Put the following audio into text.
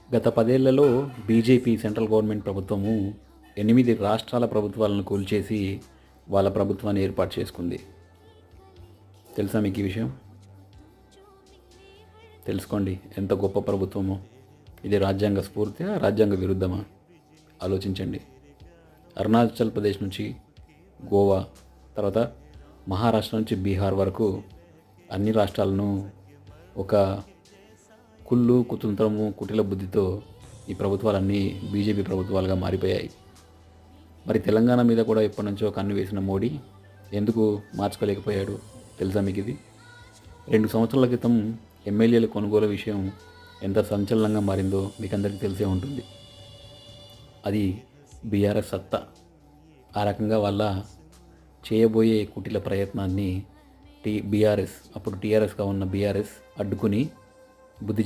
గత 10 ఏళ్లలో BJP central government ప్రభుత్వము 8 రాష్ట్రాల ప్రభుత్వాలను కూల్చేసి వాళ్ళ ప్రభుత్వాన్ని ఏర్పాటు చేసుకుంది. తెలుసా మీకు ఈ విషయం? తెలుసుకోండి ఎంత గొప్ప ప్రభుత్వమో. ఇది రాజ్యాంగ స్ఫూర్తియా, రాజ్యాంగ విరుద్ధమా? ఆలోచించండి. అరుణాచల్ ప్రదేశ్ నుంచి గోవా, తర్వాత మహారాష్ట్ర నుంచి బీహార్ వరకు అన్ని రాష్ట్రాలను ఒక కుళ్ళు, కుతంత్రము, కుటిల బుద్ధితో ఈ ప్రభుత్వాలన్నీ బీజేపీ ప్రభుత్వాలుగా మారిపోయాయి. మరి తెలంగాణ మీద కూడా ఎప్పటి నుంచో కన్ను వేసిన మోడీ ఎందుకు మార్చుకోలేకపోయాడు? తెలుసా మీకు ఇది? 2 సంవత్సరాల క్రితం ఎమ్మెల్యేల కొనుగోలు విషయం ఎంత సంచలనంగా మారిందో మీకు అందరికీ తెలిసే ఉంటుంది. అది బీఆర్ఎస్ సత్తా. ఆ రకంగా వాళ్ళ చేయబోయే కుటిల ప్రయత్నాన్ని బీఆర్ఎస్, అప్పుడు టీఆర్ఎస్గా ఉన్న బీఆర్ఎస్ అడ్డుకుని బుద్ధి